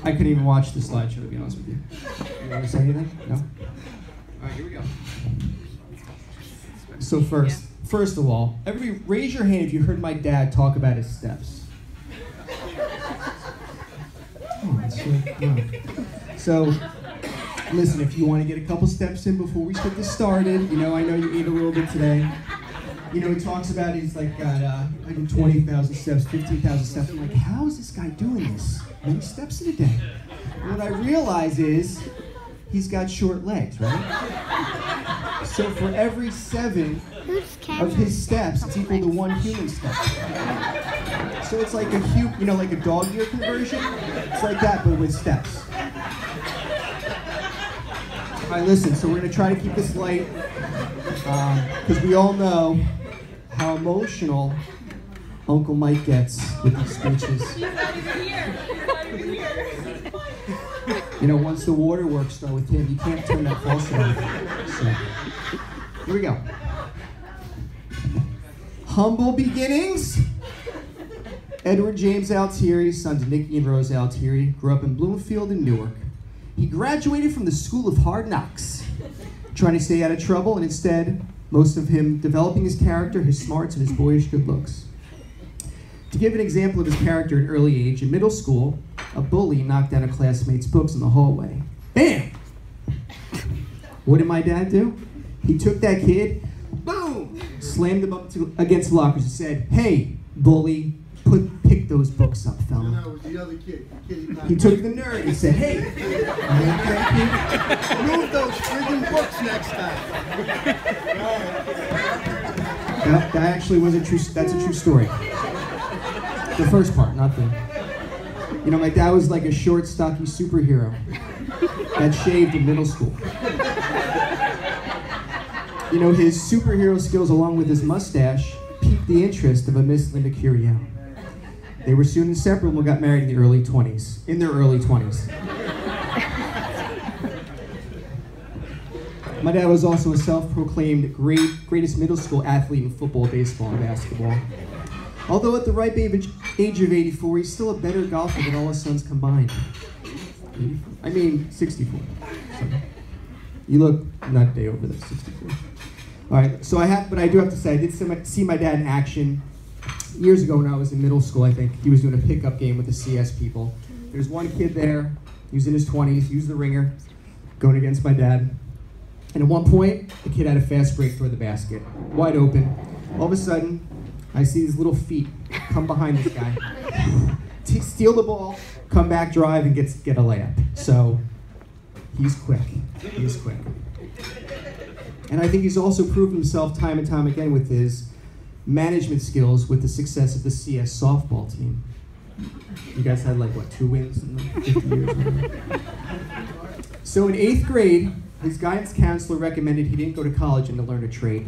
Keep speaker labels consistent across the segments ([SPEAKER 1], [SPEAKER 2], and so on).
[SPEAKER 1] I couldn't even watch the slideshow, to be honest with you. You want to say anything? No? All right, here we go. So first of all, everybody raise your hand if you heard my dad talk about his steps. Oh, that's so, listen, if you want to get a couple steps in before we get this started, I know you ate a little bit today. He talks about he's like got 20,000 steps, 15,000 steps. I'm like, how is this guy doing this? Many steps in a day. And what I realize is he's got short legs, right? So for every 7 of his steps, it's equal to 1 human step. So it's like like a dog year conversion. It's like that, but with steps. All right, listen. So we're gonna try to keep this light because we all know how emotional Uncle Mike gets with these speeches.
[SPEAKER 2] She's not even here.
[SPEAKER 1] Once the waterworks start with him, you can't turn that falsetto off. So, here we go. Humble beginnings. Edward James Altieri, son to Nicky and Rose Altieri, grew up in Bloomfield and Newark. He graduated from the School of Hard Knocks, trying to stay out of trouble, and instead, most of him developing his character, his smarts, and his boyish good looks. To give an example of his character at an early age, in middle school, a bully knocked down a classmate's books in the hallway. Bam! What did my dad do? He took that kid, boom, slammed him up against the lockers and said, "Hey, bully, pick those books up, fella."
[SPEAKER 3] No, it was the other kid.
[SPEAKER 1] He took the nerd and said, "Hey,
[SPEAKER 3] move those friggin' books next time."
[SPEAKER 1] That actually was that's a true story. The first part, not the... my dad was like a short, stocky superhero that shaved in middle school. His superhero skills along with his mustache piqued the interest of a Miss Linda Curiel. They were soon inseparable and got married in their early 20s. My dad was also a self-proclaimed greatest middle school athlete in football, baseball, and basketball. Although at the ripe age of 84, he's still a better golfer than all his sons combined. 64. So, you look not a day over there, 64. All right, so but I do have to say, I did see my dad in action years ago when I was in middle school. I think he was doing a pickup game with the CS people. There's one kid there, he was in his 20s, he was the ringer, going against my dad. And at one point, the kid had a fast break toward the basket, wide open. All of a sudden, I see these little feet come behind this guy, steal the ball, come back, drive, and get a layup. So he's quick. And I think he's also proven himself time and time again with his management skills with the success of the CS softball team. You guys had 2 wins in the 50 years? So in 8th grade, his guidance counselor recommended he didn't go to college and to learn a trade.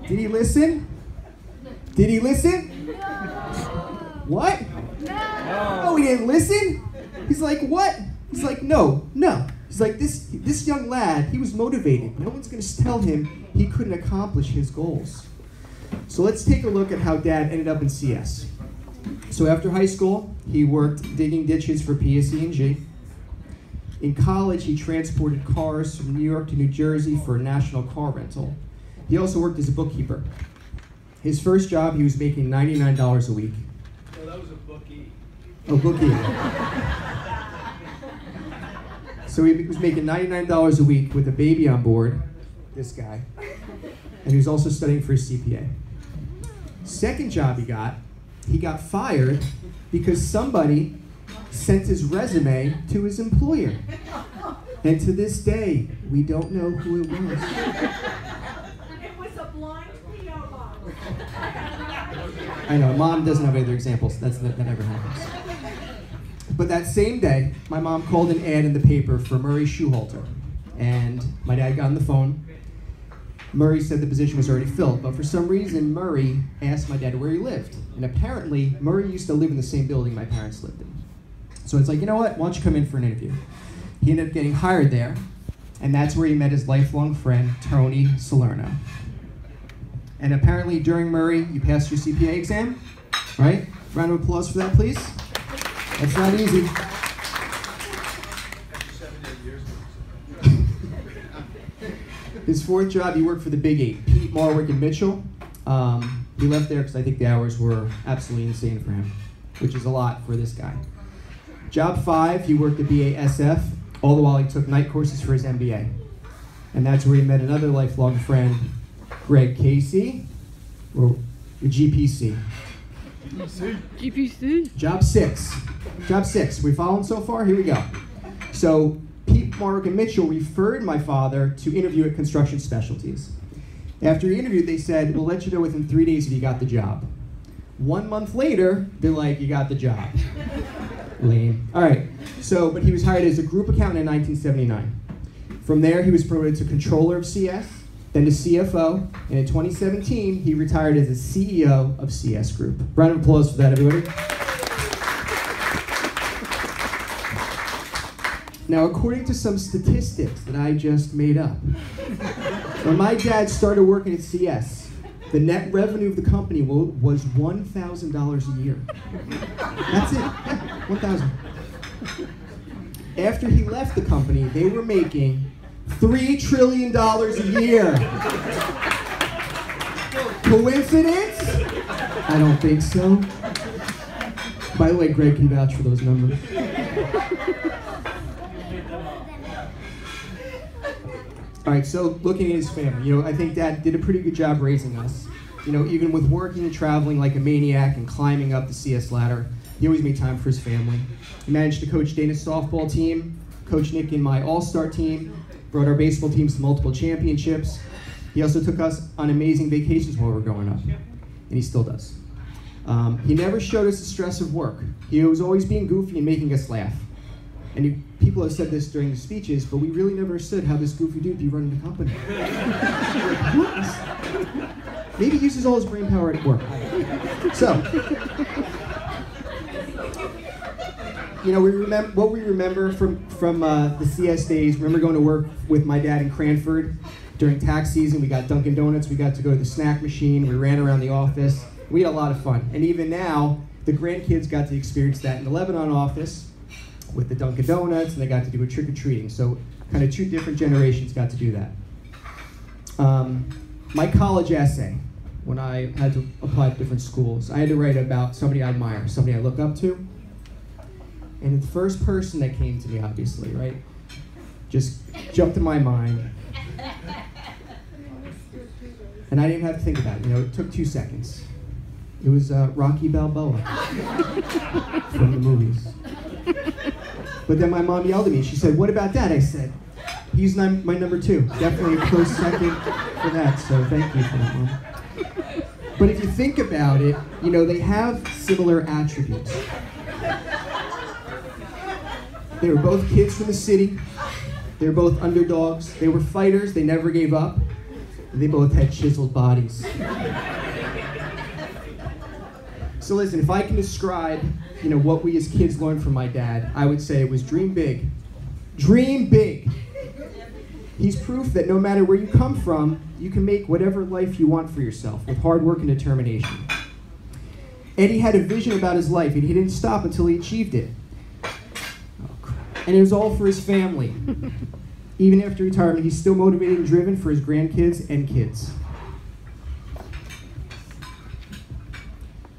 [SPEAKER 1] Did he listen? No. What? No. Oh, he didn't listen? He's like, what? He's like, no. He's like, this young lad, he was motivated. No one's going to tell him he couldn't accomplish his goals. So let's take a look at how Dad ended up in CS. So after high school, he worked digging ditches for PSE&G. In college, he transported cars from New York to New Jersey for a national car rental. He also worked as a bookkeeper. His first job, he was making $99 a week.
[SPEAKER 3] No, that was a bookie.
[SPEAKER 1] Oh, bookie. So he was making $99 a week with a baby on board, this guy, and he was also studying for his CPA. Second job he got fired because somebody sent his resume to his employer. And to this day, we don't know who it was.
[SPEAKER 2] It was a blind P.O. box.
[SPEAKER 1] I know, Mom doesn't have other examples. That never happens. But that same day, my mom called an ad in the paper for Murray Schuhalter. And my dad got on the phone. Murray said the position was already filled, but for some reason, Murray asked my dad where he lived. And apparently, Murray used to live in the same building my parents lived in. So it's like, you know what, why don't you come in for an interview? He ended up getting hired there, and that's where he met his lifelong friend, Tony Salerno. And apparently, during Murray, you passed your CPA exam, right? Round of applause for that, please. That's not easy. His fourth job, he worked for the Big Eight, Pete, Marwick, and Mitchell. He left there because I think the hours were absolutely insane for him, which is a lot for this guy. Job 5, he worked at BASF, all the while he took night courses for his MBA. And that's where he met another lifelong friend, Greg Casey, or GPC.
[SPEAKER 4] GPC.
[SPEAKER 1] Job 6. Job 6. We following so far? Here we go. So Pete, Mark, and Mitchell referred my father to interview at Construction Specialties. After he interviewed, they said, we'll let you know within 3 days if you got the job. 1 month later, they're like, you got the job. Lame. All right. So, but he was hired as a group accountant in 1979. From there, he was promoted to controller of CS, then to CFO, and in 2017, he retired as the CEO of CS Group. Round of applause for that, everybody. Now, according to some statistics that I just made up, when my dad started working at CS, the net revenue of the company was $1,000 a year. That's it. Yeah, $1,000. After he left the company, they were making $3 trillion a year. Coincidence? I don't think so. By the way, Greg can vouch for those numbers. All right, so looking at his family, I think Dad did a pretty good job raising us. Even with working and traveling like a maniac and climbing up the CS ladder, he always made time for his family. He managed to coach Dana's softball team, coach Nick in my all-star team, brought our baseball teams to multiple championships. He also took us on amazing vacations while we were growing up, and he still does. He never showed us the stress of work. He was always being goofy and making us laugh. And people have said this during the speeches, but we really never understood how this goofy dude be running the company. Maybe he uses all his brain power at work. So, what we remember from the CS days. Remember going to work with my dad in Cranford during tax season. We got Dunkin' Donuts. We got to go to the snack machine. We ran around the office. We had a lot of fun. And even now, the grandkids got to experience that in the Lebanon office with the Dunkin' Donuts, and they got to do a trick-or-treating. So kind of 2 different generations got to do that. My college essay, when I had to apply to different schools, I had to write about somebody I admire, somebody I look up to. And the first person that came to me, obviously, right, just jumped in my mind. And I didn't have to think about it. It took 2 seconds. It was Rocky Balboa from the movies. But then my mom yelled at me. She said, what about that? I said, he's my number 2. Definitely a close second for that, so thank you for that, Mom. But if you think about it, they have similar attributes. They were both kids from the city. They were both underdogs. They were fighters. They never gave up. They both had chiseled bodies. So listen, if I can describe, what we as kids learned from my dad, I would say it was dream big. Dream big. He's proof that no matter where you come from, you can make whatever life you want for yourself with hard work and determination. Eddie had a vision about his life, and he didn't stop until he achieved it. And it was all for his family. Even after retirement, he's still motivated and driven for his grandkids and kids.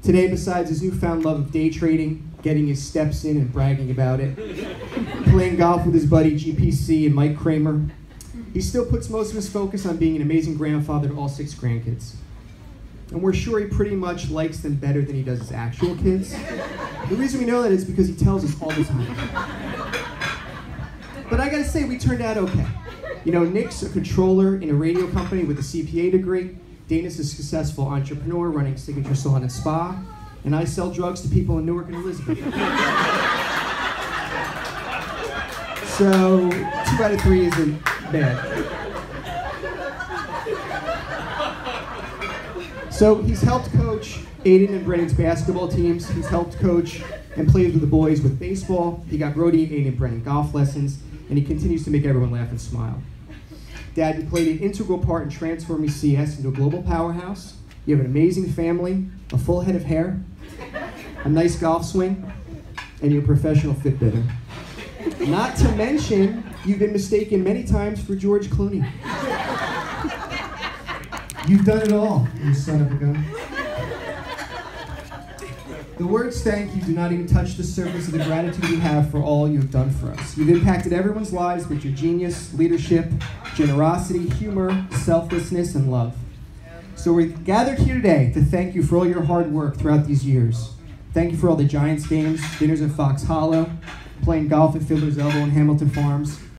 [SPEAKER 1] Today, besides his newfound love of day trading, getting his steps in and bragging about it, playing golf with his buddy GPC and Mike Kramer, he still puts most of his focus on being an amazing grandfather to all 6 grandkids. And we're sure he pretty much likes them better than he does his actual kids. The reason we know that is because he tells us all the time. But I gotta say, we turned out okay. Nick's a controller in a radio company with a CPA degree. Dana's a successful entrepreneur running Signature Salon and Spa. And I sell drugs to people in Newark and Elizabeth. So 2 out of 3 isn't bad. So he's helped coach Aiden and Brennan's basketball teams. He's helped coach and plays with the boys with baseball. He got Brody, Aiden, and Brennan golf lessons. And he continues to make everyone laugh and smile. Dad, you played an integral part in transforming CS into a global powerhouse. You have an amazing family, a full head of hair, a nice golf swing, and you're a professional Fitbitter. Not to mention, you've been mistaken many times for George Clooney. You've done it all, you son of a gun. The words thank you do not even touch the surface of the gratitude we have for all you have done for us. You've impacted everyone's lives with your genius, leadership, generosity, humor, selflessness, and love. So we're gathered here today to thank you for all your hard work throughout these years. Thank you for all the Giants games, dinners at Fox Hollow, playing golf at Fiddler's Elbow and Hamilton Farms,